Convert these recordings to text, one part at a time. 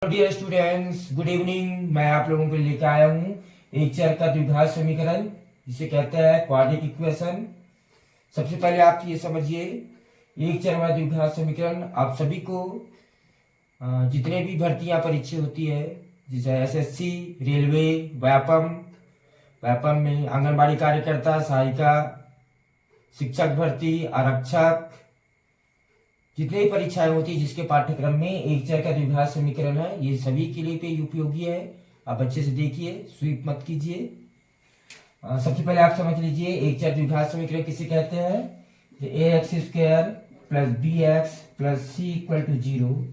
Dear students, good evening. मैं आप लोगों के लिए लेकर आया हूँ एक चर का द्विघात समीकरण, जिसे कहते हैं क्वाड्रेटिक इक्वेशन। सबसे पहले आप ये समझिए, एक चर वाला द्विघात समीकरण आप सभी को जितने भी भर्तियां परीक्षा होती है, जैसे एसएससी, रेलवे, व्यापम, व्यापम में आंगनबाड़ी कार्यकर्ता, सहायिका, शिक्षक भर्ती, आरक्षक, जितनी परीक्षाएं होती है जिसके पाठ्यक्रम में एक चर का द्विघात समीकरण है, ये सभी के लिए पे उपयोगी है। आप अच्छे से देखिए, स्वीप मत कीजिए। सबसे पहले आप समझ लीजिए एक चर द्विघात समीकरण किसे कहते हैं। A x square plus b x plus c equal to 0,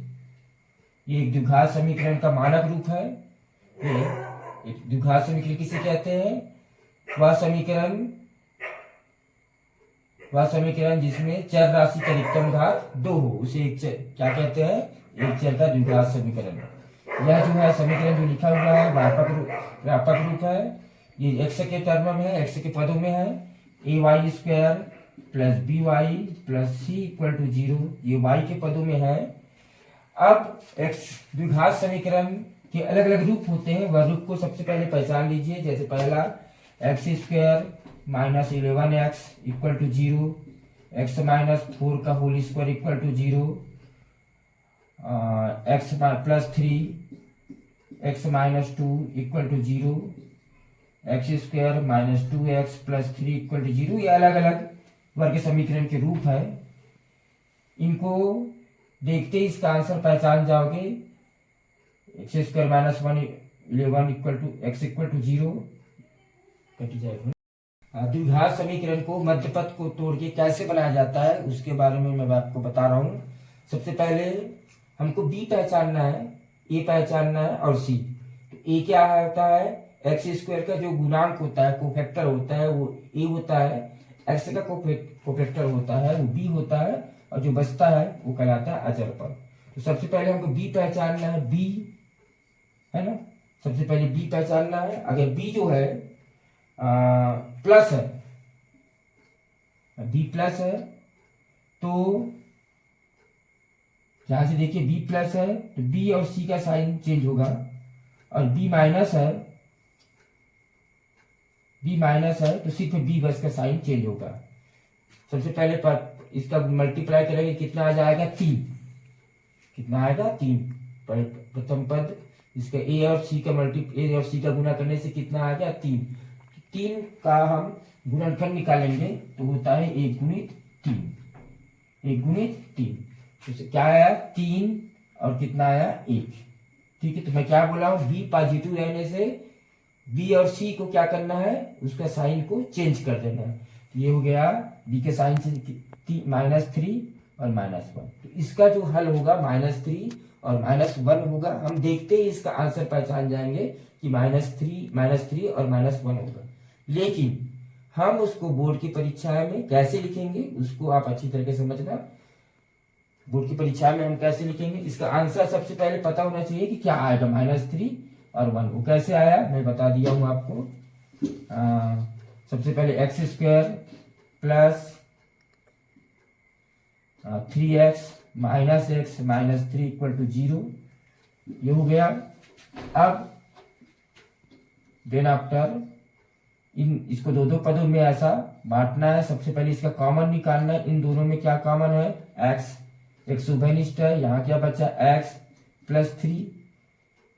ये एक द्विघात समीकरण का मानक रूप है। एक द्विघात समीकरण किसे कहते हैं? वह समीकरण जिसमें चर राशि का अधिकतम घात 2 हो, उसे एक चर क्या कहते हैं? एक चर का द्विघात समीकरण। यह जो है समीकरण जो लिखा हुआ है व्यापक रूप है। ये एक्स के टर्म में है, एक्स के पदों में है। A y square plus b y plus c equal to 0, ये वाई के पदों में है। अब एक्स द्विघात समीकरण के अलग अलग रूप होते हैं, वह रूप को सबसे पहले पहचान लीजिए। जैसे पहला x square minus 11x equal to 0, x minus 4 का whole square equal to 0, x plus 3 x minus 2 equal to 0, x square minus 2x plus 3 equal to 0। ये अलग अलग वर्ग समीकरण के रूप है। इनको देखते ही इसका आंसर पहचान जाओगे। X square minus 11 equal to x equal to 0 cut जाएगा। द्विघात समीकरण को मध्य पद को तोड़ के कैसे बनाया जाता है उसके बारे में मैं आपको बता रहा हूँ। सबसे पहले हमको बी पहचानना है, ए पहचानना है और सी। तो ए क्या होता है? एक्स स्क्वायर का जो गुणांक होता है, कोफैक्टर होता है, वो ए होता है। एक्स का कोफैक्टर होता है वो बी होता है, और जो बचता है वो कहलाता है अचर पद। तो सबसे पहले हमको बी पहचानना है, बी है ना। सबसे पहले बी पहचानना है। अगर बी जो है प्लस है, बी प्लस है, तो यहां से देखिए बी प्लस है तो बी और सी का साइन चेंज होगा। और बी माइनस है तो सिर्फ बी बस का साइन चेंज होगा। सबसे पहले इसका मल्टीप्लाई करेंगे, कितना आ जाएगा? 3। कितना आएगा? 3। प्रथम पद इसका ए और सी का गुणा करने से कितना आ गया? 3। 3 का हम गुणनफल निकालेंगे तो होता है 1 गुणित 3। 1 गुणित 3 तो क्या आया? 3 और कितना आया? 1। ठीक है, तो मैं क्या बोला हूं? बी पॉजिटिव रहने से बी और सी को क्या करना है? उसका साइन को चेंज कर देना है। ये हो गया बी के साइन से -3 और -1। तो इसका जो हल होगा -3 और -1 होगा। हम देखते ही इसका आंसर पहचान जाएंगे कि -3 और -1 होगा। लेकिन हम उसको बोर्ड की परीक्षा में कैसे लिखेंगे उसको आप अच्छी तरह से समझना। बोर्ड की परीक्षा में हम कैसे लिखेंगे, इसका आंसर सबसे पहले पता होना चाहिए कि क्या आएगा। -3 और 1 वो कैसे आया मैं बता दिया हूं आपको। सबसे पहले x square plus 3x minus x minus 3 equal to 0, ये हो गया। अब देन आफ्टर इसको दो पदों में ऐसा बांटना है। सबसे पहले इसका कॉमन निकालना है। इन दोनों में क्या कॉमन है? एक्स उभयनिष्ठ है। यहाँ क्या बचा? X plus 3।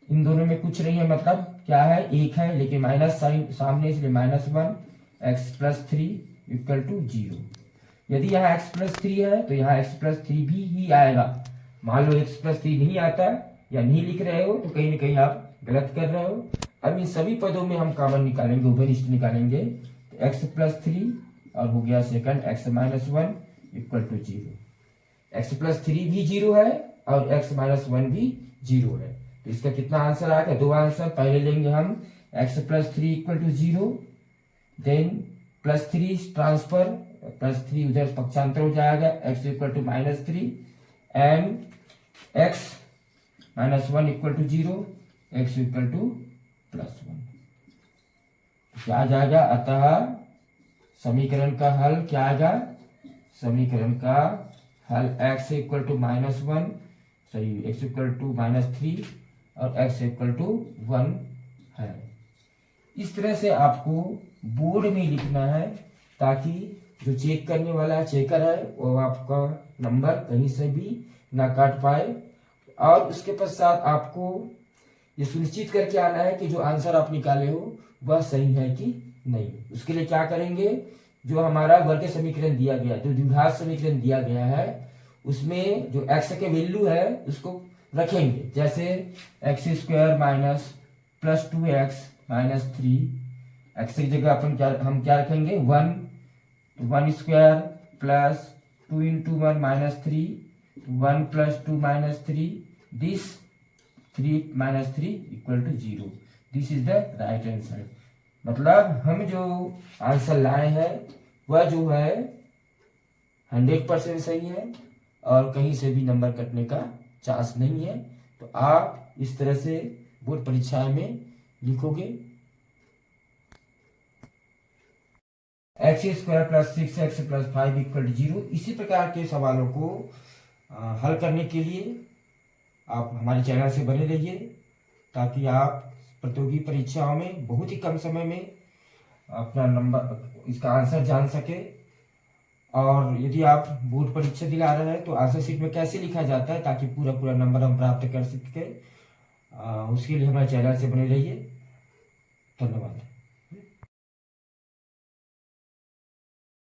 इन दोनों में कुछ नहीं है, मतलब क्या है? 1 है, लेकिन माइनस साइन सामने इसलिए -1 एक्स प्लस 3 इक्वल टू 0। यदि यहाँ x प्लस 3 है तो यहाँ x प्लस 3 भी ही आएगा। मान लो x प्लस 3 नहीं आता या नहीं लिख रहे हो तो कहीं ना कहीं आप गलत कर रहे हो। अब इन सभी पदों में हम कॉमन निकालेंगे, उभयनिष्ठ निकालेंगे। तो x प्लस 3 और हो गया second x minus 1 equal to 0। x plus 3 भी 0 है और x माइनस 1 भी 0 है। तो इसका कितना आंसर आ गया? 2 आंसर। पहले लेंगे हम x plus 3 equal to 0, then plus 3 transfer, plus 3 उधर पक्षांतर हो जाएगा, x equal to -3 and x minus 1 equal to 0, x equal to +1। क्या आ जाएगा? अतः समीकरण का हल क्या आएगा? समीकरण का हल x equal to -1 x equal to -3 और x इक्वल टू 1 है। इस तरह से आपको बोर्ड में लिखना है ताकि जो चेक करने वाला चेकर है वो आपका नंबर कहीं से भी ना काट पाए। और उसके पश्चात आपको ये सुनिश्चित करके आना है कि जो आंसर आप निकाले हो वह सही है कि नहीं। उसके लिए क्या करेंगे, जो हमारा वर्ग समीकरण दिया गया, जो द्विघात समीकरण दिया गया है, उसमें जो x के वैल्यू है उसको रखेंगे। जैसे x square minus plus 2x minus 3, x की जगह हम क्या रखेंगे 1 square plus 2 into 1 minus 3, 1 plus 2 minus 3, this 3 minus 3 equal to 0। This is the right answer. मतलब हम जो आंसर लाए हैं वह जो है 100% सही है और कहीं से भी नंबर कटने का चांस नहीं है। तो आप इस तरह से बोर्ड परीक्षा में लिखोगे x square plus 6x plus 5 equal to 0। इसी प्रकार के सवालों को हल करने के लिए आप हमारे चैनल से बने रहिए ताकि आप प्रतियोगी परीक्षाओं में बहुत ही कम समय में अपना नंबर इसका आंसर जान सके। और यदि आप बोर्ड परीक्षा दिला रहे हैं तो आंसर शीट में कैसे लिखा जाता है ताकि पूरा नंबर हम प्राप्त कर सके, उसके लिए हमारे चैनल से बने रहिए। धन्यवाद।